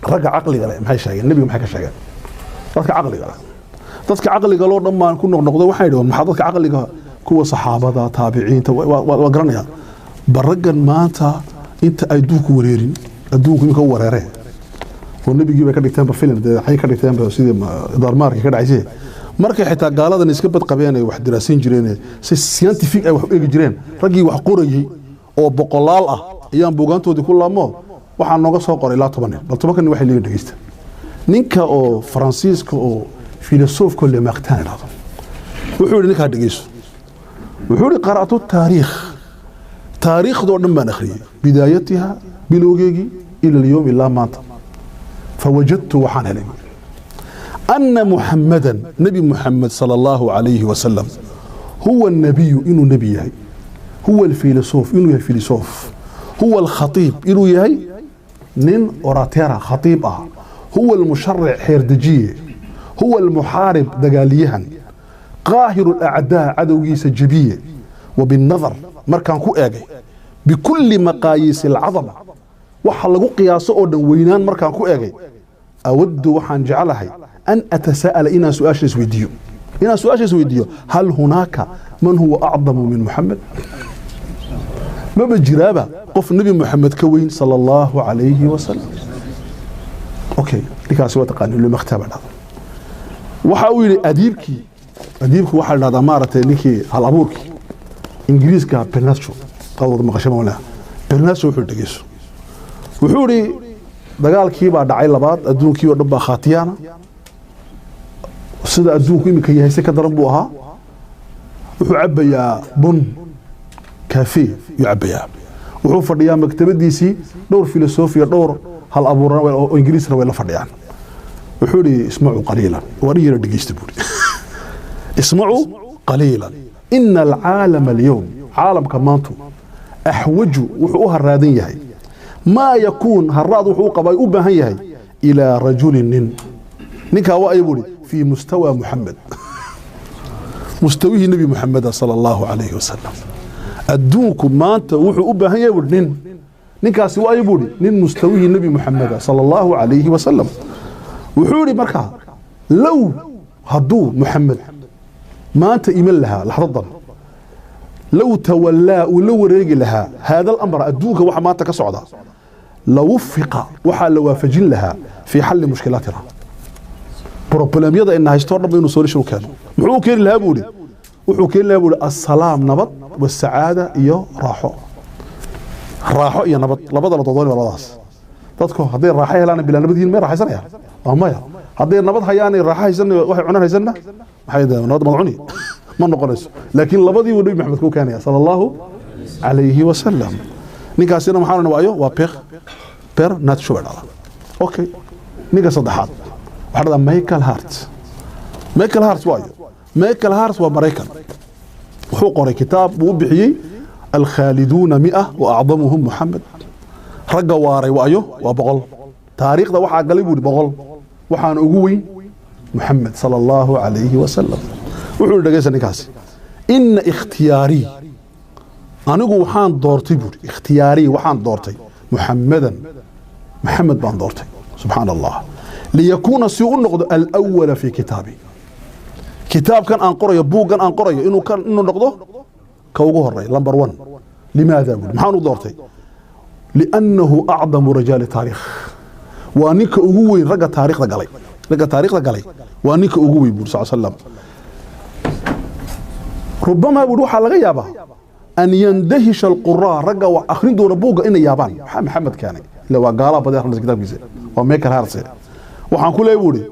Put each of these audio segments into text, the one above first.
ragga caqliga leh maxay sheegeen nabiga maxay ka sheegeen dadka caqliga loo dhammaan ku noqnoqdo waxay dhawaan maxaa dadka caqliga kuwa saxaabada taabiciinta waa garanayaan baragan maanta inta ay duulku wareerin adduunku inka wareereen oo nabigii bay ka dhigteen ba film ay ka dhigteen ba sidii darmaarka ka dhacaysay markay xitaa gaaladan iska bad qabeen ay wax diraasin jireen si scientific ay wax u eegi jireen raggii wax qorayay oo boqolaal ah ayaan buugaantoodii ku laamo waxaa nooga soo qoray ilaa 10 nin bal 10 kan waxay leeyihiin dhageysta ninka oo Faransiiska oo filosoofka le Martin raado wuxuu yiri ninka dhageyso wuxuu yiri qara'atu taariikhdo dhan baan akhriyay bidaayatiha bilowgeegi ila اليوم illa maanta فوجدت وحنا لي أن محمدا نبي محمد صلى الله عليه وسلم هو النبي إنه نبي هي هو الفيلسوف إنه فيلسوف هو الخطيب إنه يهي نين أوراتيرا خطيب هو المشرع حيردجية هو المحارب دقاليها قاهر الأعداء عدوي سجبية وبالنظر مركان كو آجي بكل مقاييس العظمة وحلقوا قياسه أودن وينان مركان كو آجي أود وحان جعلها أن أتساءل إنا سؤاشيس ويديو هل هناك من هو أعظم من محمد؟ ما بجرابة قف النبي محمد كوين صلى الله عليه وسلم أوكي لك سوى تقاني اللي مختبر هذا وحاولي أديبك وحال هذا مارة لكي هالأبورك إنجليز كا بيرناتشو قوض مقشمه ولا بيرناتشو وحول تقيسو وحولي dagaalkii baa dhacay labaad adduunkii oo dhanba khaatiyana sida adduunku imika yahay si ka daran buu ahaa wuxuu cabayaa bun kaafe yacabayaa wuxuu fadhiyaa maktabadiisii dhowr filosofiya dhowr hal abuuran oo ingiriisna way la fadhiyaan wuxuu yiri isma'u qaliilan wariyana dhageysta buuri isma'u qaliilan inna al-aalam al-yawm aalamka maantu ahwaju wuxuu haraadan yahay ما يكون هالراد وحقوق باي هي الى رجل نكا وايبولي في مستوى محمد مستويه النبي محمد صلى الله عليه وسلم ادونكم ما انت وحو باهي ودن نكا سي وايبولي نين مستويه النبي محمد صلى الله عليه وسلم وحوري مركا لو هدو محمد ما انت ايمن لها لحظه لو تولى ولو ريق لها هذا الامر ادونك وحا ما انت كسعدا لو وفق وحا لوافجين لها في حل مشكلاتنا بروبلم يدا انها يستور بينو سوليشن كانوا محو كين لها بولي وحو كين لها بولي السلام نبض والسعاده iyo raaxo iyo nabad labada la dodoon labadaas dadku haday raaxo helaan bila nabadiin ma raaxaysanaya amaya haday nabad hayaan raaxo haysan waxay cunaan haysana maxay nabad madcuni ما نقولش لكن لبدي ودي محمد كو كان صلى الله عليه وسلم نيكاسنا محاولنا وايو وا بير ناتشو بدا اوكي نيكا صدحات وحده مايكل هارت وايو مايكل هارت ومريكان وحو قري كتاب وبخيي الخالدون 100 واعظمهم محمد رجا واري وايو وبقول تاريخ ده waxa galay buu boqol waxaan ugu weyn محمد صلى الله عليه وسلم wuxuu dhageysan ninkaasi in ikhtiyari anigu waxaan doortay bur ikhtiyari waxaan doortay محمد baan doortay subhanallah liyakuna si uu noqdo al-awwal fi kitabi kitabkan aan qorayo buugan aan qorayo inuu noqdo ka ugu horeey number 1 limaada maxaan u doortay li'annahu a'zamu rijal taarikh wa ninka ugu weyn raga taariikhda galay wa ninka ugu weyn bur sallallahu alayhi wasallam ربما بروح على غيابه أن يندهش القراء رجع وآخرين دون بوجا إن يابان محمد كان لو قال بدي أخلص كتاب جزء وميك الهارسة وحن كل يبوري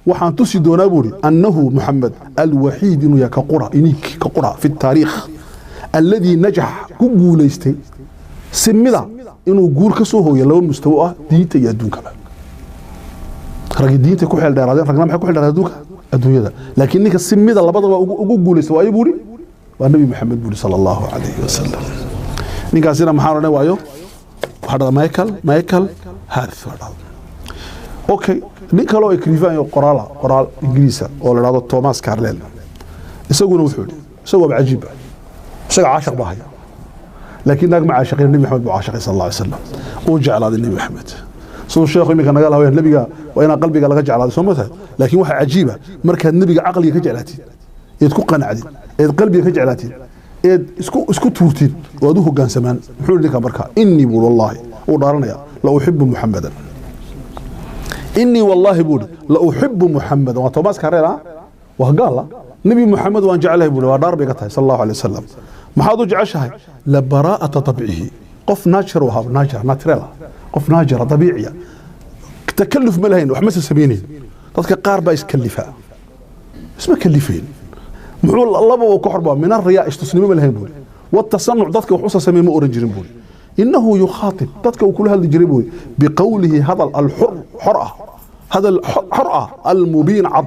وحن تسي دون يبوري أنه محمد الوحيد إنه كقرأ إنيك كقرأ في التاريخ الذي نجح كقول يستي سمدا إنه جور كسوه يلو مستوى دينته يدون كمان رجع دينته كحل دارادين رجع ما كحل دارادوك الدنيا ده لكنك السميده لبض وغوليس واي بوري والنبي محمد بوري صلى الله عليه وسلم نيكاسنا محارنا وايو هذا مايكل هارث اوكي نيكالو اكريفان قرال انجليزي او لا توماس كارليل اسغونه وحوري سوى عجيب سغ عاشق باهي لكن ناق مع عاشقين النبي محمد بعاشق صلى الله عليه وسلم وجعل هذا النبي محمد سو الشيخ يمكن قال هو النبي وأنا قلبي قال رجع على سمته لكن واحد عجيبة مركز النبي عقلي كجعلاتي يتكون قناعدي قلبي كجعلاتي اسكو تورتين وادوه كان سمان حول لك بركة إني بقول والله ودارنا لا أحب محمدا إني والله بقول لا أحب محمدا وطباس كاريرا وقال نبي محمد وان جعله بقول ودار بقتها صلى الله عليه وسلم ما حد جعشها لبراءة طبعه قف ناجر وهاب ناجر ناتريلا قف ناجر طبيعية تكلف ملهين وحمس السبينين تذكر قاربة يسكلفها اسمه كلفين محول الله وكحربا من الرياء استسلم ملهين بول والتصنع تذكر وحصة سمي مؤرنجين بول إنه يخاطب تذكر وكل هذا الجريبول بقوله هذا الحرأة هذا الحرأة المبين عض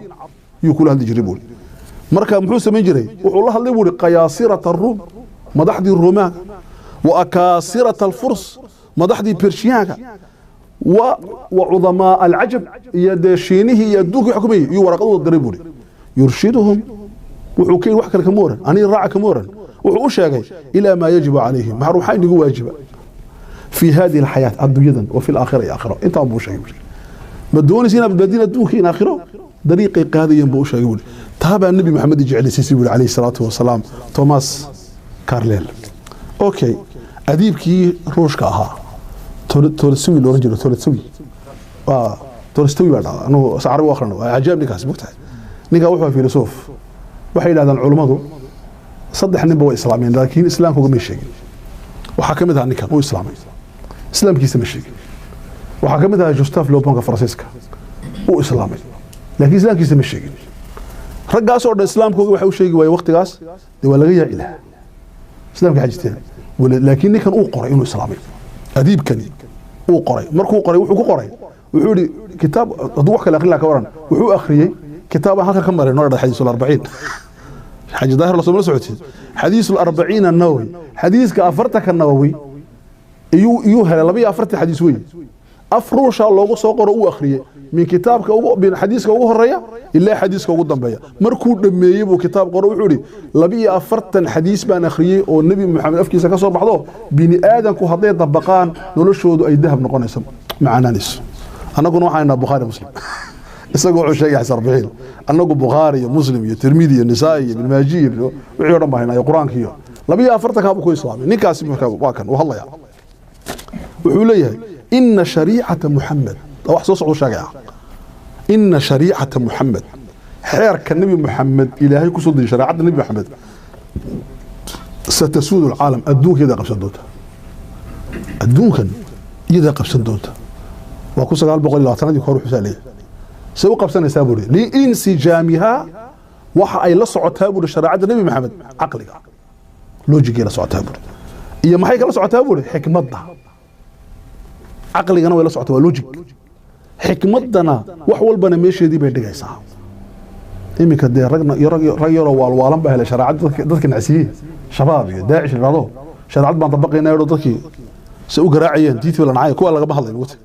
يقول هذا الجريبول مركب محوسة من جري والله اللي يقول قياصرة الروم مدحدي الرومان وأكاسرة الفرس مدحدي بيرشياكا وعظماء العجب يدشينه يدوك حكمي يورقوا الدريبولي يرشدهم وحكي وحكى كمورا أنا راعى كمورا وحوشاكي إلى ما يجب عليهم معروحين يقول واجبا في هذه الحياة الدنيا وفي الآخرة آخرة أنت أبو شيء بدون سينا بدين الدوكي آخرة طريقي قاضي ينبوش يقول تابع النبي محمد جعل سيسي عليه الصلاة والسلام توماس كارليل أوكي أديب كي روشكا ها تولستوي لورنجلو تولستوي تولستوي بعد أنه سعره آخرنا عجبني كاس بوقتها نيجا وحوى فيلسوف وحيل هذا العلماء صدح النبي إسلامين لكن إسلام هو مش شيء وحكمتها نيكا هو إسلامي إسلام كيس مش شيء وحكمتها جوستاف لوبونغا فرانسيسكا هو إسلامي لكن إسلام كيس مش شيء رجع صور الإسلام هو وحوى شيء وقت قاس دي ولا غير إله إسلام كحاجتين لكن كان أقرأ إنه إسلامي أديب كني أقرأ مركو قرأ وحكو قرأ وحولي كتاب أضوح كلا خلا كورن وحو أخري كتاب هذا كم مرة نورد حديث الأربعين حاجة ظاهر رسول الله سعودي حديث الأربعين النووي حديث كأفرتك النووي يوهل لبي أفرت حديث وين أفروش الله وصقر أخري من كتابك أو من حديثك أو هرية إلا حديثك أو قدام بيا مركود لما يجيبوا كتاب قرأ وحولي لبي أفرت حديث بان أخري والنبي محمد أفكي سكسر بعضه بني آدم كهضي طبقان نلشوا أي ذهب نقول اسم معنا نس أنا كنا وحنا بخاري مسلم isagoo sheegay 40 anagu Bukhari iyo Muslim iyo Tirmidhi iyo Nisa'i ibn Majah wixii oran baahina iyo Quraanka iyo 42 kaab ku islaamay ninkaasi markaa waa kan wahallaya wuxuu leeyahay inna shari'ata Muhammad wax soo socdo sheegay inna shari'ata Muhammad xeerka nabi Muhammad ilaahay ku soo diray shari'ada nabi Muhammad ستسود العالم adduunka iyada qabsan doonta adduunkan iyada qabsan doonta waa ku 920 kor xusaalay سوى قبسنا سابوري لانسجامها وحا اي لا سوتها بوري شريعه النبي محمد عقلك لوجيكي لا سوتها بوري iyo maxay kala socotaa buuri xikmadda aqligana way la socotaa waa logic xikmadana wax walbana meesheedii bay dhigaysaa imika de ragna yaro waalwaalan baa helay shariicada dadka nacsiye shabaab iyo daacish rado shariicad baan dabaqaynaa dadkii si u garaacayeen diidtii la nacay kuwa laga bahday wata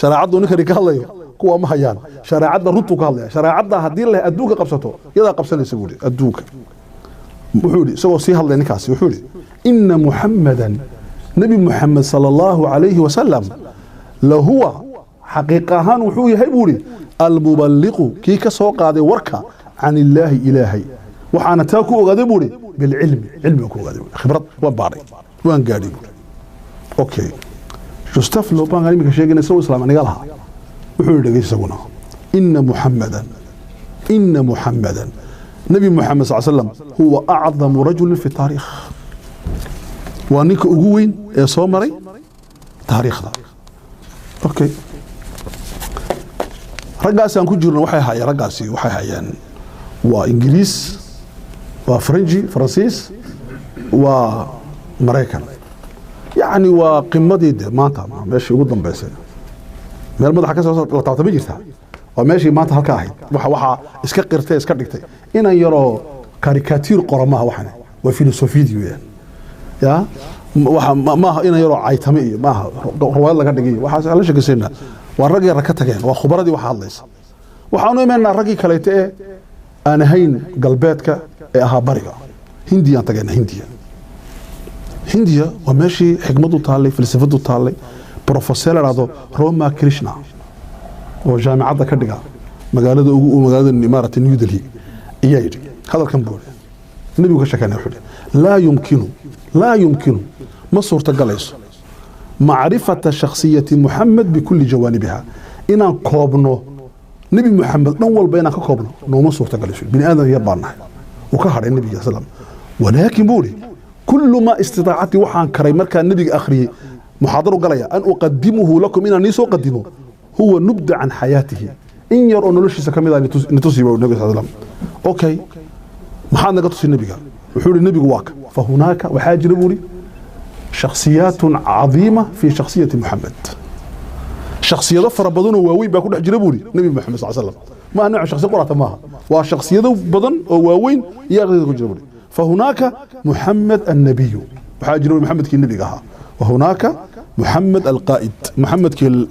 shariicadu ninka ka hadlayo kuwa ma hayaan shariicada runtu ka hadlaya shariicada hadii la adduunka qabsato yada qabsanaysa buuri adduunka wuxuu soo sii hadlay ninkaasi wuxuu inna muhammadan nabi muhammad sallallahu alayhi wa sallam la huwa haqiqahan wuxuu yahay buuri al muballigh ki ka soo qaaday warka an illahi ilahi waxaana taa ku ogaaday buuri bil ilmi ku ogaaday khibrad wa baaray waan gaadhay okay Joseph Lopan qali ka sheegay soo islaam aniga laha wuxuu dhigay isaguna inna muhammadan نبي محمد صلى الله عليه وسلم هو أعظم رجل في التاريخ وانيك أقوين يا صومري تاريخ ذا أوكي رقاسي أنكو جرنا وحي هاي رقاسي وحي هايان وإنجليز وفرنجي فرنسيس ومريكان يعني وقمة دي مانتا ماشي قدام بيسي مير مدحا كسر لطاطبي جرتها وماشي مانتا هالكاهي وحا اسكا قرتي اسكا دكتي إن يرى كاريكاتير قرمها وحنا وفيلسوفيديو يعني يا ما إن يرى عيتمي ما رواية الله قدقي وحاس على شكل سنة والرجل ركتها وخبرتي وحاليس وحنا من الرجل كليته أنا هين قلباتك أها بريء هندية أنت جانا هندية وماشي حكمته طالي فلسفته طالي بروفيسور هذا روما كريشنا وجامعة كدقة مقالة إمارة نيودلهي إيايري هذا كان بقول النبي كشكان يحول لا يمكن ما صورة قليس معرفة شخصية محمد بكل جوانبها إن قابنه نبي محمد نول بينك قابنه نو ما صورة قليس بني آدم يبارنا وكهر النبي صلى الله عليه وسلم ولكن بولي كل ما استطاعتي وحان كريمر كان النبي أخري محاضر قليا أن أقدمه لكم إن نيس أقدمه هو نبدأ عن حياته إن يرون لشي سكمل نتصيبه النبي صلى الله عليه وسلم أوكي محاضر قطس النبي وحول النبي واك فهناك وحاجر بولي شخصيات عظيمة في شخصية محمد شخصية ظفر بدن وواوي بيكون حجر بولي نبي محمد صلى الله عليه وسلم ما نوع شخصية قرأت ماها وشخصية بدن وواوين يغير حجر بولي فهناك محمد النبي وحاجر محمد كي النبي قها وهناك محمد القائد محمد كي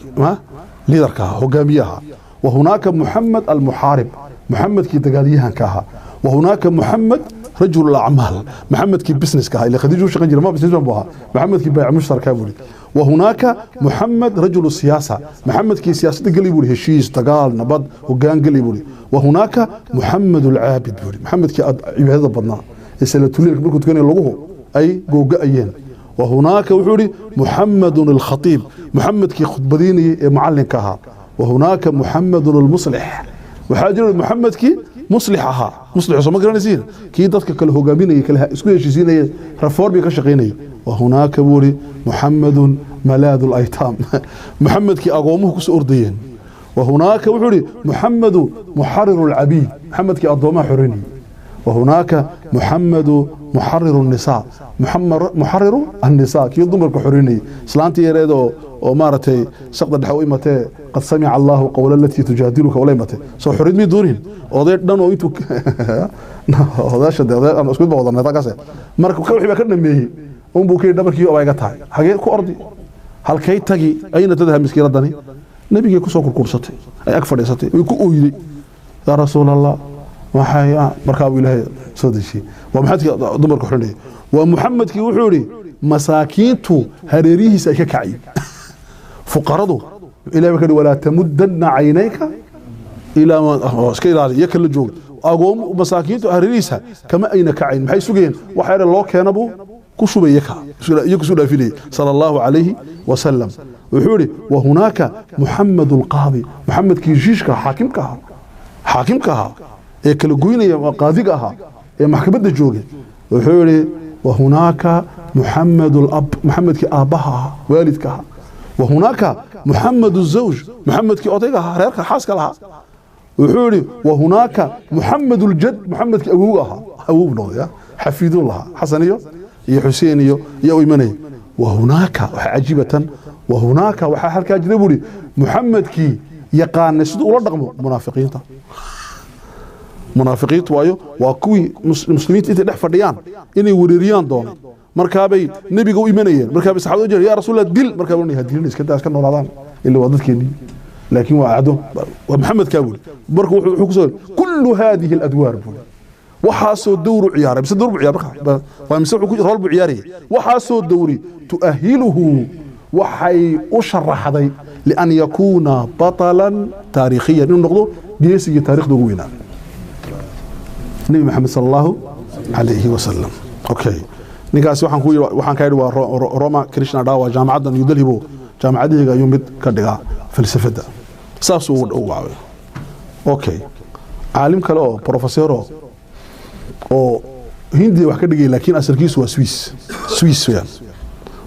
ليدر كها هقاميها وهناك محمد المحارب محمد كي دقاليها كها وهناك محمد رجل الأعمال محمد كي بزنس كها اللي خديجه شغل ما بزنس بها محمد كي بيع مشترك بولي وهناك محمد رجل السياسة محمد كي سياسة قليبولي هشيش تقال نبض وقان قليبولي وهناك محمد العابد بولي محمد كي عبادة بدنا يسأل تولي لك تكوني لغوه أي جوجا أيين وهناك وحوري محمد الخطيب محمد كي خطبديني معلن كها وهناك محمد المصلح وحاجر محمد كي مصلحها مصلح سو ما garanaysiin kii dadka kale hogaaminayay kale isku heshiisinayay reform ka shaqeynayay وهناك بوري محمد ملاذ الايتام محمد كي اقومه كسو ordayeen وهناك وحوري محمد محرر العبيد محمد كي اضوما حريني وهناك محمد محرر النساء محرر النساء كي دمرك حريني اسلانتي يريدو oo maartay shaqada dhaxo imatay qad sami'a Allahu qawla allati tujadiluka wala imatay soo xurid mi doorin oday dhan oo intu hadaasha deeday aan isku bawdana tagase marka ka wixii ba ka dhameeyay oo buu kii dhabarkii oo ayga tahay hagee ku ordi halkay tagi ayna tadaha miskiiradani nabiga ku soo kurkursatay ay ag fadhiisatay way ku ooyday ya rasuulallah waxay marka uu ilaahay soo dishay waa maxadka dumarka xulay waa muhammadkii wuxuu yiri masaakiintu hareerihiisa ay ka kacay فقرضوا إلى بكر ولا تمدن عينيك إلى ما اسكيل يكل جوج أقوم مساكين أهريسها كما أين كعين بحيث سجين وحير الله كان أبو كشوب يكسر فيه صلى الله عليه وسلم وحوري وهناك محمد القاضي محمد كيجيشك حاكم كها يكل جويني قاضي كها محكمة الجوج وحوري وهناك محمد الأب محمد كأبها والد كها وهناك محمد الزوج محمد كي أطيقها ريرك حاسك لها وحوري وهناك محمد الجد محمد كي أبوها حفيد الله حسنيو يا حسينيو يا ويمني وهناك عجيبة وهناك وحالك أجنبولي محمد كي يقان نسد ولا رقم منافقين وايو وكوي مسلمين تدح فديان إني وريريان دون markaabay nabiga u imanayeen markaabay saxaabadu jeer ya rasuul dil markaabay hadilin iska daas ka noolaadaan illa wadadkeeni laakiin waa aado wa maxamed kaabul markuu wuxuu ku soo kullu hadhihi al-adwar waxa soo dawru ciyaaray bis dawru ciyaar waa mise wuxuu ku rol ciyaarey waxa soo dawri tuahiluhu waxay u sharaxday li an yakuna batalan taariikhiyan inuu noqdo geesiga taariikhda ugu weynaa nabi maxamed sallallahu alayhi wa sallam okay ninkaas waxaan ka yiri waa Roma Krishna Dawa jaamacadda New Delhi buu jaamacadiga ayuu mid ka dhigaa falsafada saas uu dhawaabay okay caalim kale oo professor oo hindi wax ka dhigay laakiin asalkiisu waa Swiss weeyaan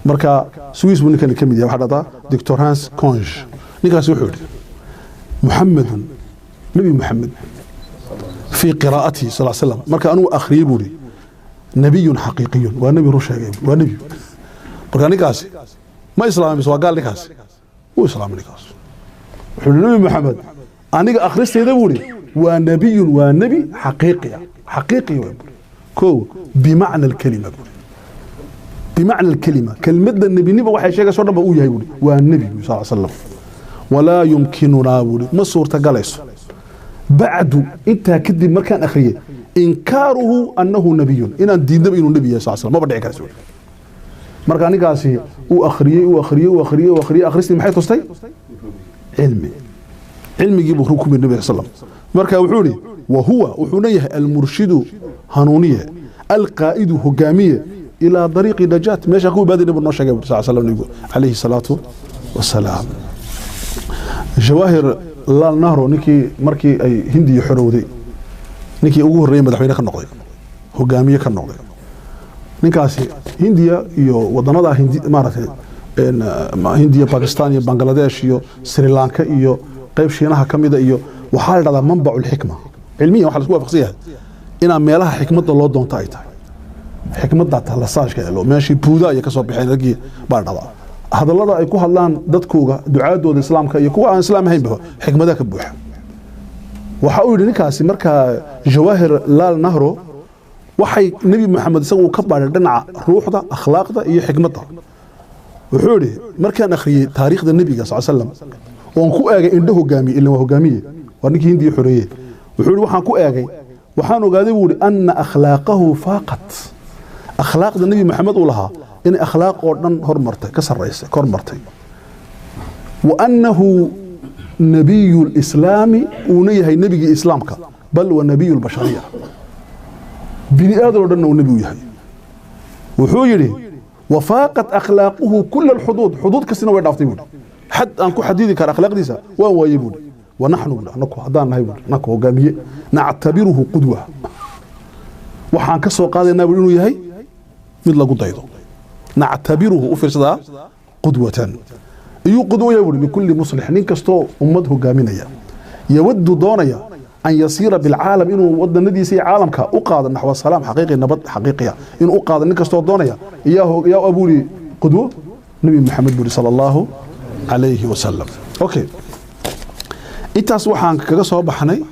marka Swiss buu ninkan ka mid yahay waxa dhada Dr. Hans Konge ninkaas wuxuu yiri nabi Muhammad في قراءته صلى الله عليه وسلم marka anuu akhriyay buu نبي حقيقي ونبي رشاق ونبي بركان نكاس ما إسلامي بس وقال نكاس هو إسلام نكاس النبي محمد أنا أخرجت هذا بوري ونبي حقيقي كو بمعنى الكلمة بمعنى الكلمة كلمة النبي نبى واحد شيء صار بقول يا بوري والنبي صلى الله عليه وسلم ولا يمكننا بوري ما صورة جالس بعد أنت كذب مكان أخريه إنكاره أنه نبي إن الدين نبي صلى الله عليه وسلم ما بدي أكرر marka anigaasi وأخريه أخريستي محي تستي علمي جيبه ركوب النبي صلى الله عليه وسلم مركا وحوري وهو وحنيه المرشد هنونية القائد هجامية إلى طريق نجاة ماشي أقول بادي نبي النشا صلى الله عليه وسلم عليه الصلاة والسلام جواهر الله النهر نكي مركي أي هندي حرودي نكي أقول ريم مدحوينة كالنقضي هجامية كالنقضي نكاسي هنديا يو وضنادا هندي مارتين هنديا باكستان بنغلاديش يو سريلانكا يو قيب شينها كميدا يو وحال هذا منبع الحكمة علميا وحال اسكوا فقسيها إن ميلها حكمة الله دون تايتا حكمة دات هلساش كالو ماشي بودا يكسو بحين لقي بعد هذا الله يكون هلان دادكوغا دعاء دود الإسلام يكون عن الإسلام هين به حكمة ذاك بوح وحاول نكاسي مركا جواهر لال نهرو waxay nabi maxamed isagu ka baaray dhinaca ruuxda akhlaaqda iyo xigmadda wuxuu yiri markaan akhriyay taariikhda nabiga sallallahu alayhi wasallam oo ku eegay indho hogaamiye ilaa hogaamiye waa ninkii hindii xoreeyay wuxuu yiri waxaan ku eegay waxaan ogaaday wuxuu anna akhlaaqahu faqat akhlaaqda nabi maxamed uu lahaa in akhlaaq oo dhan hormartay ka sareysay kormartay wa annahu nabiyul islaami uu yahay nabiga islaamka bal wa nabiyul bashariyya بني آدم ودنا والنبي وياي وحويري وفاقت أخلاقه كل حدود كسنا ويدعفتي حد أنكو حديدي كان أخلاق ديسا وهو يبون ونحن نكو هدان هيبون نكو قامية نعتبره قدوة وحان كسو قادة النبي وياي مثل قدايدو نعتبره أفرسدا قدوة يو قدوة يبون لكل مصلح ننكستو أمده قامينيا يود دونيا أن يصير بالعالم إنه ود النبي سي عالم كأقاد نحو السلام حقيقي نبض حقيقية إنه أقاد نكستو دونيا يا أبولي قدوة نبي محمد بولي صلى الله عليه وسلم أوكي إنت وحان كقصة بحني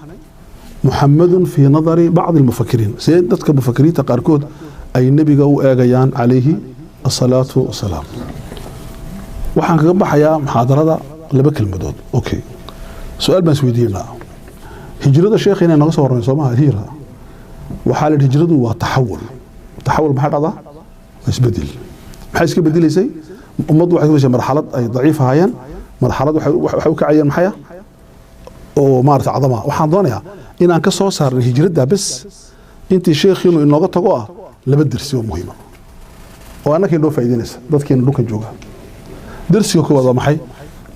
محمد في نظر بعض المفكرين سيدتك مفكرين تقاركود أي النبي جو آجيان عليه الصلاة والسلام وحان كقبح يا محاضرة لبك المدود أوكي سؤال بن سويدينا هجرة الشيخ هنا نقص ورمي صومها هجرة وحال الهجرة هو تحول بحال هذا يسبدل بحيث كيف بدل يسي أمضوا حيث مرحلة أي ضعيفة هايان مرحلة وحوك عيان محيا ومارت عظمة وحان إن أنك صار الهجرة ده بس أنت شيخ إنه نقطة تقوى لبدرسي مهمة وأنا كين لو فايدين ناس ضد كين لو كان جوجا درسي كوا هذا محي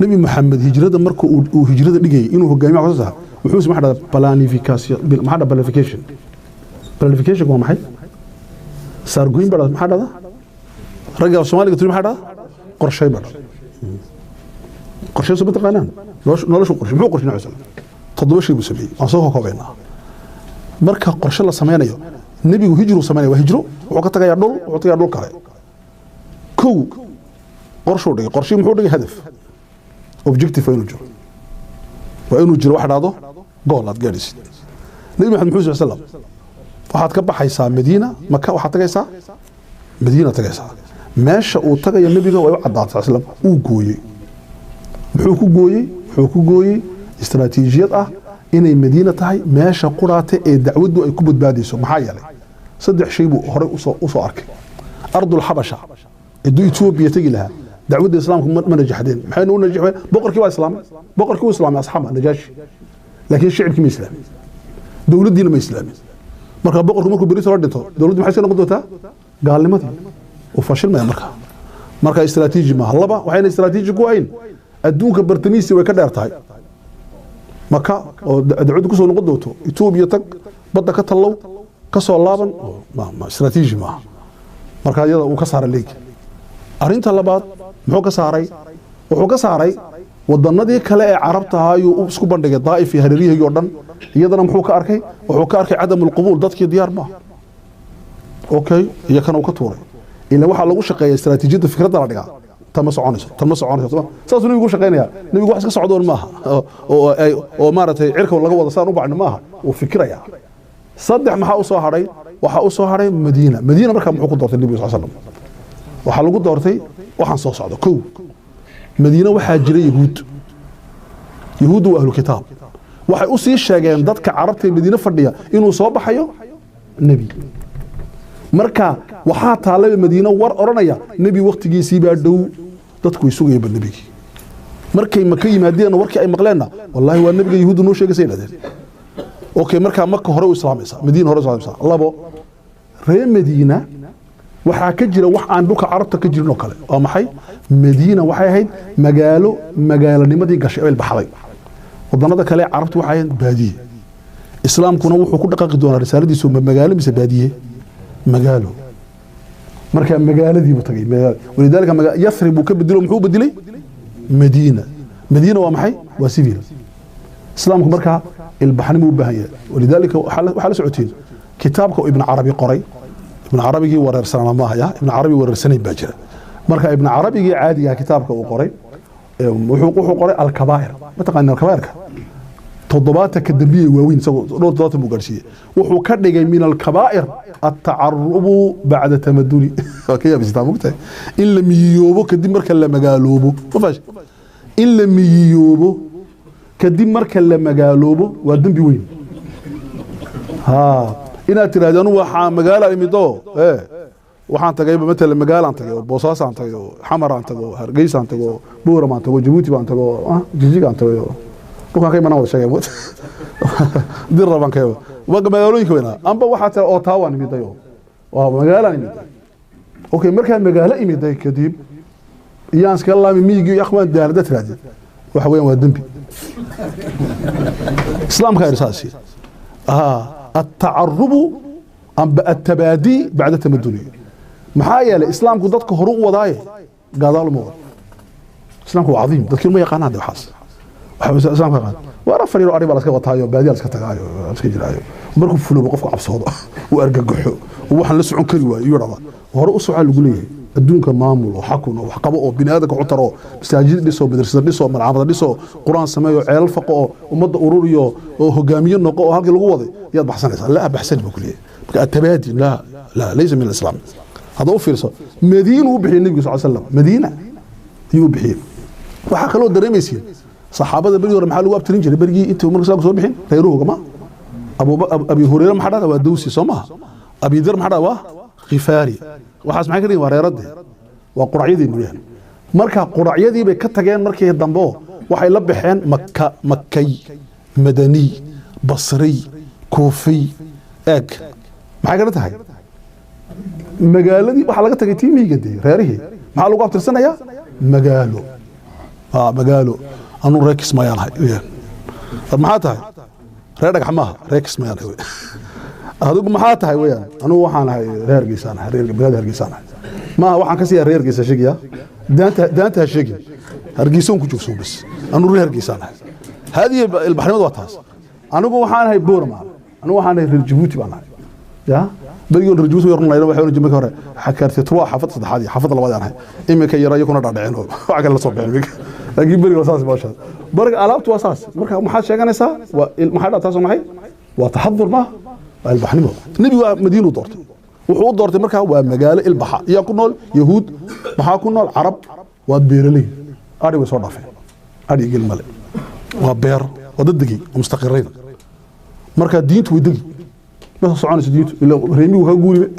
نبي محمد هجرة مركو وهجرة اللي إنه هو جامع عزها وحوس ما حدا بلانيفيكاسيون ما حدا بلانيفيكيشن هو محي صار قوين برا ما حدا رجع الصومالي قلت له ما حدا قرشي برا قرشي سبت القنان نلاش قرشي مو قرشي نعسل تضوي شيء بسمي أصوه كوبينا مركا قرشي الله سمينا النبي وهجروا سمينا وهجروا وقت جاي يدل وقت جاي يدل كاي كو قرشي محور هدف objective وينو جرو وإنه جرو واحد هذا قولات جالس النبي محمد صلى الله عليه وسلم waxaad ka baxaysaa Madiina Makka waxaad tagaysaa Madiina tagaysaa meesha uu tagay nabiga way u cadaatay sallam uu gooyay wuxuu ku gooyay istaraatiijiyad ah inay Madiina tahay meesha quraate ee dacwadu ay ku badbaadayso maxaa yeelay saddex shay buu hore u soo arkay ardul habasha ee Ethiopia tagi lahaa دعوة الإسلام ما نجحدين محين نقول نجح بقرك وإسلام بقرك وإسلام أصحابه نجاش لكن الشعب كم إسلامي دولة دين ما إسلامي مركب بقرك مركب بريس ردته دولة ما حسنا قدوتها قال لي ما تي وفشل ما مركب استراتيجي ما هلبا وحين استراتيجي كوين الدوك برتميسي وكذا ارتاي مكة دعوة كسر قدوته يتوب يتك بدك تطلو كسر لابن ما استراتيجي ما مركب هذا وكسر الليك أرنت اللبات wuxuu ka saaray wadanadii kale ee carabta ayuu isku bandhigay Daa'if iyo Hareerihi Jordan iyadana wuxuu ka arkay cadam qabuul dadkii diyaar ma okay iyo kan uu ka tuuray ila waxa lagu shaqeeyay istaraatiijiyada fikradda la dhigaa tama soconayso saas uu ugu shaqeynaya nabigu wax iska socdoon maaha oo maaratay cirka laga wada saan u bacno maaha oo fikraya saddex maxaa u soo haray Madiina markaa muxuu ku doortay nabiga sallallahu alayhi wasallam waxa lagu doortay waxaan soo socdo kow Madiina waxaa jiray yahuud waa ahlu kitaab waxay u sii sheegeen dadka carabta ee Madiina fadhiya inuu soo baxayo nabi marka waxaa taalay Madiina war oranaya nabi waqtigiisii baa dhow dadku way sugayeen nabigi markay Maka yimaadeen warkii ay maqleena wallahi waa nabiga yahuud noo sheegay sayidadeen okay marka Maka hore u islaamaysa Madiina hore u islaamaysa labo reer Madiina waxa ka jira wax aan dhulka Carabta ka jirin oo kale waa maxay Madiina waxay ahayd magaalanimadii gashay oo baxday wadannada kale Carabtu waxay ahayd baadiye islaamkuna wuxuu ku dhaqaaqi doonaa risaaladiisu magaalo mise baadiye magaalo marka magaaladii buu tagay walidaalka Yathrib buu ka bedelo muxuu bedelay Madiina waa maxay waa civil islaamku marka ilbaxnimo u baahan yahay walidaalka waxa la socotiin kitaabka Ibn Arabi qoray Ibn Arabigi wareersanaa ma haya Ibn Arabi wareersanay baa jira marka Ibn Arabigi caadiga kitaabka uu qoray wuxuu qoray al-kabaa'ir ma taqaan al-kabaa'irka toddobaadka ka dambiye waaweyn isagoo dhowr toddobaad buu gaarsiiyay wuxuu ka dhigay min al-kabaa'ir at-ta'arrubu ba'da tamadduni okay bistaa mugtay in la miyoobo kadib marka la magaaloobo fafash in la miyoobo kadib marka la magaaloobo waa dambi weyn ha ina tiraadaan waxa magaala imido waxaan tagay matala magaalaan tagay Boosaaso aan tagay Xamar aan tagay Hargeysa aan tagay Buuram aan tagay Jabuuti aan tagay Jijig aan tagay waxaan ka imanaa wada sheegay dir raban kayo waga magaalooyinka weena amba waxa taa oo taawan imidayo waa magaalaan imiday okay markaan magaalo imiday kadib iyaan iska laami miigi iyo akhwaan daarada tiraadi waxa weeyaan waa dambi islaamka irsaasi التعرب أم التبادي بعد التمدن محايا الإسلام كنت تذكر هروب وضاي قادر الموضوع الإسلام هو عظيم تذكر ما يقان هذا حاس الإسلام كان وأنا فريق قريب على سكوت هايو بادي على سكوت هايو سكيد هايو بركب فلو بقفك عبس هذا وأرجع جحو ووحن لسه عن كلوة يورا وهرو سؤال يقول لي الدنيا كمامل وحكون وحقبوا بنادك عطروا مساجد لسه بدرس لسه ملعب لسه قرآن سمايو عيال فقه ومد أوروريو وهجاميين نقوا هذا الوضع يضبح سنة لا بحسن بكليه التبادي لا ليس من الإسلام هذا هو فرصة مدينة وبحي النبي صلى الله عليه وسلم مدينة يوبحي وحكلوا الدريميسين صحابة بريور محل واب ترينجري برجي أنت ومرك ساق صوب بحين غيروه جماعة أبي هريرة محدا ودوسي صمها أبي ذر محدا غفاري waxaas maxay ka dhigeen wareerada waa quracyadii nuriyaan marka quracyadii bay ka tageen markii dambo waxay la baxeen makkay madani basri kuufi eeg maxay ka tahay magaaladii waxa laga tagay tiimiga reerihii maxaa lagu abtirsanayaa magaalo anu reekis ma yaanahay maxaa tahay reer dhagax maaha reekis ma yaanahay adigu maxaa tahay weeyaan anu waxaan ahay reer geysanahay reer magaalada Hargeysa ma waxaan ka sii reer Hargeysa sheegaya daanta sheegi Hargeysa ku joogso bas anu reer Hargeysa هذه البحرين وطاس أنا أقول وحنا هاي بورما أنا وحنا هاي جيبوتي بنا يا بيجون رجوتي يرون لنا وحنا جمك هراء حكرت تروح حفظت هذه حفظ الله وضعها إما كي يرى يكون رادعينه وعقل الصبح يعني أجيب بري وصاص باشا برج علامة وصاص برج محل شيء كان يسا والمحل أساسه معي وتحضر ما البحرين نبي مدينة دورت وحود دورت مركها ومجال البحر يكونوا يهود محاكونوا العرب وبيرلي أري وصار رافع أري يجي الملك وبير وضدقي ومستقرين مركها دينت ويدقي بس صعانة دينت إلا ريمي وهقولي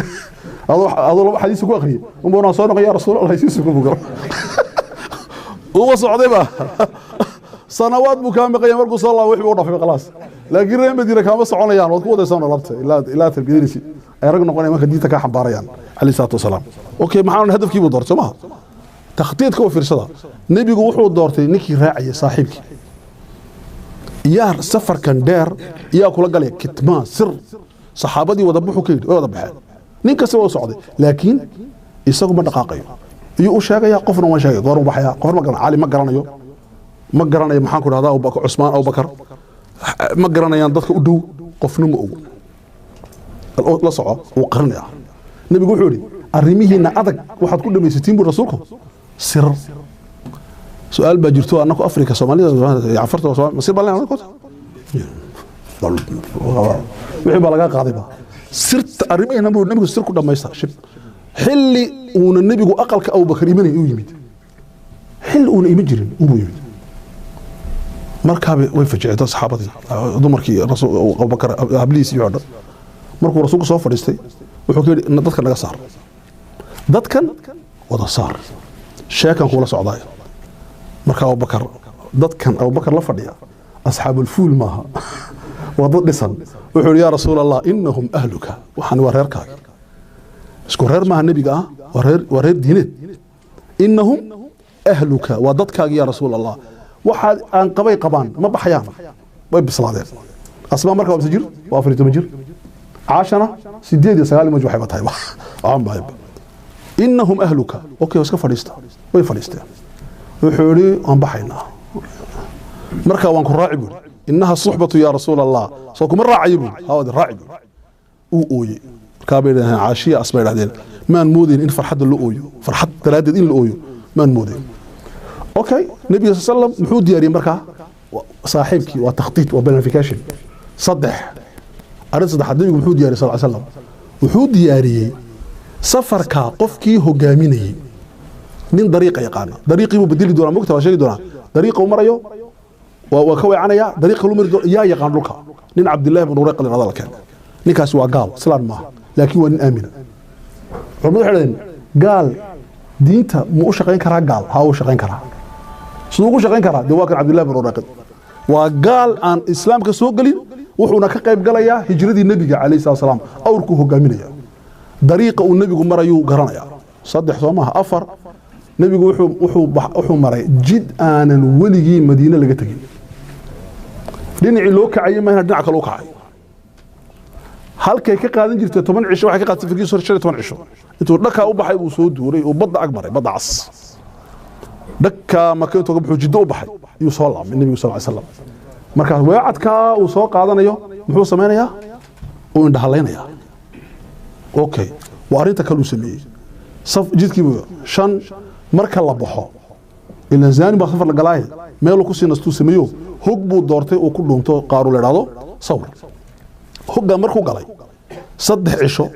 هذا حديث كو أخري ومبونا صارنا يا رسول الله يسيسكم بقرأ هو صعدي بقى سنوات مكامل قيام مركو صلى الله وحبه ورافع خلاص لكن ريم بدينا كان بس عنا يعني وتقول سنة ربطه إلا تربيدينسي أرجعنا قلنا ما خديتك حباريان عليه الصلاة والسلام أوكي معانا هدف كيف دورت ما تخطيط كو في رصدا نبي وحود دورتي نكي راعي صاحبك يا سفر كان دير يا كل قال كتمان سر صحابتي وضبحوا كيد وضبحها نينك سوى صعدي لكن يسقوا من دقائق يو شاقيا قفنا وما شاقيا دوروا بحيا قفر ما قرن عالي ما قرنيو ما قرنيا محان كل هذا أو بكر عثمان أو بكر ما قرنيا ضدك ودو قفنا مو الأوت لا صعب وقرنيا نبي يقول حولي الرميه إن أذك واحد كل ما يستين برسولكم سر سؤال بجرتوا أنكم أفريقيا صوماليا عفرتوا صوماليا مصير بالله أنا كنت وحب على قاعدة سرت أرمي نبي النبي سر كل ما يستشف حلي ونبي أقل كأو بكر يمني يميت حل ونيمجرين يميت مركب ويفجع ده صحابتي ضمركي الرسول أو بكر أبليس يعرض مركب الرسول صوف فرستي وحكي ضدك نجا صار ضدك وضع صار شاكا كولا سعوداي مركا أبو بكر ضدك أبو بكر لفرديا أصحاب الفول معها وضد لسان وحول يا رسول الله إنهم أهلك وحن وريرك اسكورير مع النبي قال ورير دينت إنهم أهلك وضدك يا رسول الله واحد أن قبي قبان ما بحيان بصلاة أسماء مركب بسجر وافريتو مجر عاشنا سيدي سغالي مجو حيبات هايبا عام بايب إنهم أهلك أوكي واسكا فريستا وي فريستا وحولي أن بحينا مركب وانكو راعبون إنها الصحبة يا رسول الله صوكم الراعبون هذا الراعب أوي كابين عاشية أسماء العدين ما نمودين إن فرحد اللي أويو فرحد ثلاثة إن الأويو ما نمودين أوكي النبي صلى الله عليه وسلم محود دياري مركا صاحبك وتخطيط وبلانفيكاشن صدح أرد صدح النبي محود دياري صلى الله عليه وسلم محود دياري سفرك قفكي هجاميني من طريقة يقانا طريقي مبدل دونا مكتب شيء دونا طريقه مريو وكوي عنايا طريقه لو مريو يا يقان لك نين عبد الله بن وريق اللي هذا كان نيكاس وا قال سلام ما لكن وين امين عمر خلين قال دينتا مو شقين كرا قال هاو شقين كرا سوق شقين كرا دواك عبد الله بن وريق وقال ان اسلام كسو غلين وحونا كقيب غلايا هجرتي النبي عليه الصلاه والسلام اوركو هوغامينيا طريقه النبي مريو غرانيا صدح سومها افر نبي وحو مري جد آنا ولي مدينة لقتك دينعي لو كعي ما هنا دينعك لو كعي هل كي قادن جرت 10 عشو waxay ka qaatay fikir soo shirey 10 عشو intuu dhaka u baxay uu soo duuray oo badda agmaray badda cas dhaka markii uu baxay jiddo u baxay iyo soo laabay nabiga sallallahu alayhi wasallam marka weecadka uu soo qaadanayo muxuu sameeyaa oo indhahalaynayaa okay waa arinta kale uu sameeyay saf jidkiiba 5 marka la baxo ila zaani ba safar la galay meel ku siinastuu sameeyo hog buu doortay oo ku dhuunto qaaru leedaado sawir hogga markuu galay 3 cisho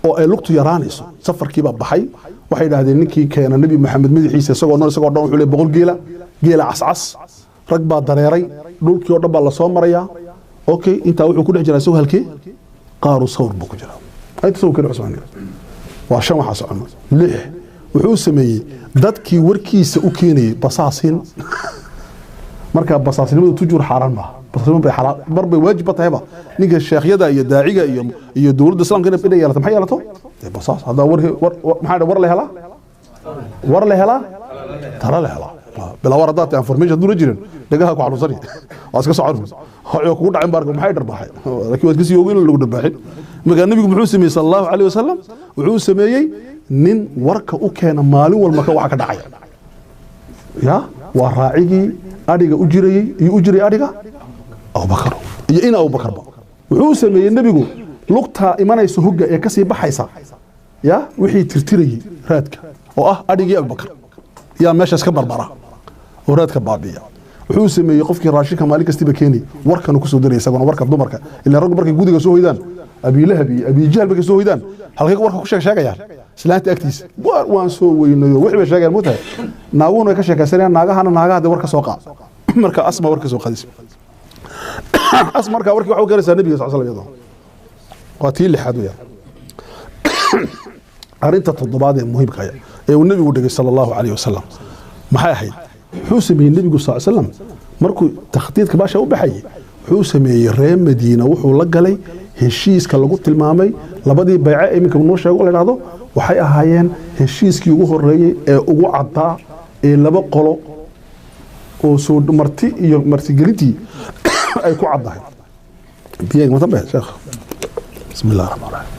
oo ay lugtu yaraanayso safarkiiba baxay waxay yiraahdeen ninkii keena nabi maxamed madaxiisa isagoo dhan wuxuu leeyahay 100 geela cascas rag baa dareeray dhulkii oo dhan baa la soo maraya okay inta wuxuu ku dhex jiraa soo halkii qaaru sawir buu ku jiraa ay soo kale cusmaan waa shan waxa socono 6 wuxuu sameeyay dadkii warkiisa u keenay basaasin marka basaasinimadu tujur xaraan ma basaasin bay xalaal marba waajib tahay ninka sheekhyada iyo daaciga iyo dawladda islaamka inay yeelato maxay yeelato basaas hada maxaa war la hela tala la hela bila waradaat information dul jirin dagaha ku xaluusani aska socon hooyo ku dhacin baarka maxay darbaxay laakiin waad kasi yoogin lagu darbaxay marka nabigu muxuu sameeyay sallallahu alayhi wasallam wuxuu sameeyay nin warka u keena maalin walba ka waxa ka dhacay ya waa raacigi adiga u jiray adiga Abu Bakar iyo in Abu Bakar wuxuu sameeyay nabigu lugta imanayso hogga ee ka sii baxaysa ya wixii tirtirayay raadka oo ah adigii Abu Bakar ya meeshaas ka barbara oo raadka baabiya wuxuu sameeyay qofkii raashinka maalin kastiba keenay warkan ku soo diray isagoo warka dumarka ilaa rag markay gudiga soo hoydaan abi lahabi abi jahl markay soo hoydaan halkay warka ku sheegayaan islaanta agtiis waan soo weynayo wixii bay sheegayaan mutahay naaguna ka sheekaysanayaan naagaha warka soo qaad marka asma warka soo qaadis asma marka warkii waxa uu gaaraysaa nabiga sallallahu alayhi wasallam qatil lixadu arinta toddobaad ee muhiimka ah ee uu nabigu dhigay sallallahu alayhi wasallam maxay ahayd wuxuu sameeyay nabigu sallallahu alayhi wasallam markuu takhdiidka baasha u baxay wuxuu sameeyay reer Madiina wuxuu la galay heshiiska lagu tilmaamay labadii bay'e iminka noo sheego la yiraahdo waxay ahaayeen heshiiskii ugu horeeyay ee ugu caddaa ee laba qolo oo soo marti iyo marti gelintii ay ku caddahay biyeeg ma tabe sheekh bismillaahir rahmaanir rahiim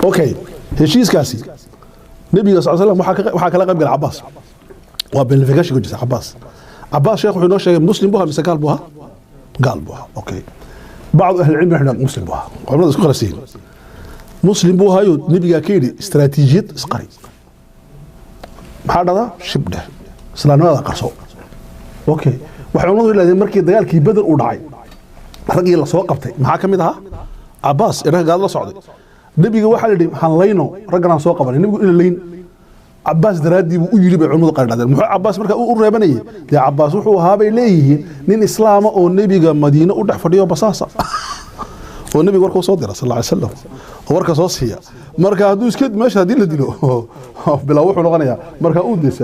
okay heshiiskaasi nabiga sallallahu alayhi wasallam waxa kala qayb galay Abbas waa beneficash ku jira Abbas sheekh wuxuu noo sheegay muslim buu mise gaal buu okay بعض أهل العلم إحنا مسلم بها قبل ذلك خلصين مسلم بها يو نبي كيدي استراتيجية سقري هذا شبده سلام هذا قصو أوكي وحنا إلى ذي مركي دجال كي بدر ودعي رجل الله سواق قبتي معك مدها عباس إنه قال الله صعد نبي واحد اللي حنلينه رجل عن سواق قبل نبي إلى اللين عباس درادي ويجري بعمود قرن هذا عباس مركا قريبني يا عباس وحو هابي ليه نين اسلام او نبيغا مدينه ودخ فديو بصاصه والنبي وركو صدر صلى الله عليه وسلم وركا صوصية مركا هدو اسكت ماشي هدي لدلو بلا وحو نغنيا مركا اوديس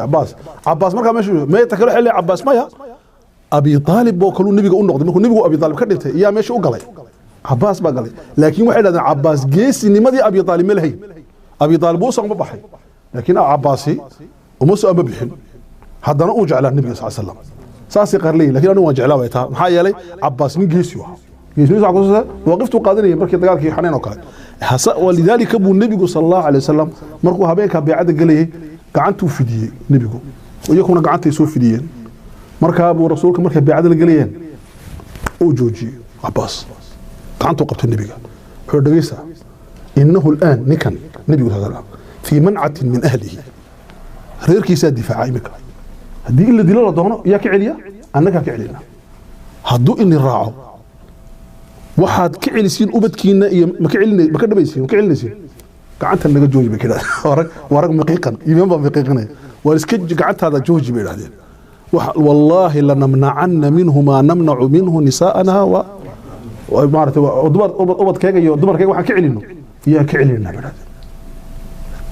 عباس مركا ماشي ما يتكلو حلي عباس مايا ابي طالب بو كلو نبيغا u noqday markuu nabigu abi talib ka dhintay iya meesha u galay عباس baa galay laakiin waxay dhahdeen عباس geesinimadii abi talib ma lahayn abi talib uu soo baxay laakiin عباسي uma soo bixin haddana uu jeclaa nabiga sallallahu alayhi wasallam saasi qarlay laakiin anu waan jeclaa way taa maxaa yeelay عباس nin geesi ah geesiniisa aqoonsa waqiftu qaadanay markii dagaalkii xaneen oo kale hasa walidaalika buu nabigu sallallahu alayhi wasallam markuu habeenka beecada galay gacantu fidiyay nabigu iyaguna gacantay soo fidiyeen markaa buu rasuulka markay beecada la galayeen uu joojiyay عباس gacantu qabtay nabiga wuxuu dhageysa innahu al'an nikan nabigu sallallahu alayhi wasallam fi man'atin min ahlihi reerkiisa difaaca imika hadii ila dilo la doono yaa ka celiya annaka ka celina hadduu in raaco waxaad ka celisiin ubadkiina iyo ma ka dhabaysiin ka celinaysiin gacanta naga jooji bay kida warag maqiiqan iimaan baa maqiiqanay war iska gacantaada jooji bay yiraahdeen wallahi lanamna'anna minhu ma namna'u minhu nisaa'ana wa maartay ubadkayga iyo dumarkayga waxaan ka celino yaa ka celina bay yiraahdeen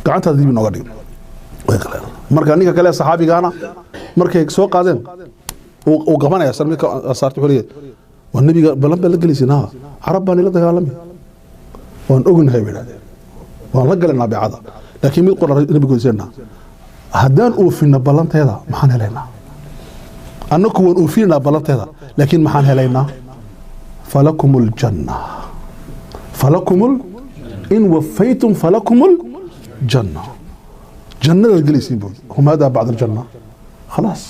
gacantaada dib nooga dhig marka ninka kale saxaabigaana markay soo qaadeen oo qabanaya sarmika asaartu xuliyad والنبي بلان بلا جلسنا عرب بان لا دغالمي وان اوغنahay bilaade waan la galnaa biicada laakiin mid qoran nabi goosena hadaan oofina balanteeda maxaan helaynaa annaku waan oofina balanteeda laakiin maxaan helaynaa falakumul janna in wafaytum falakumul janna jannada jalisin buu hum hada ba'd al janna خلاص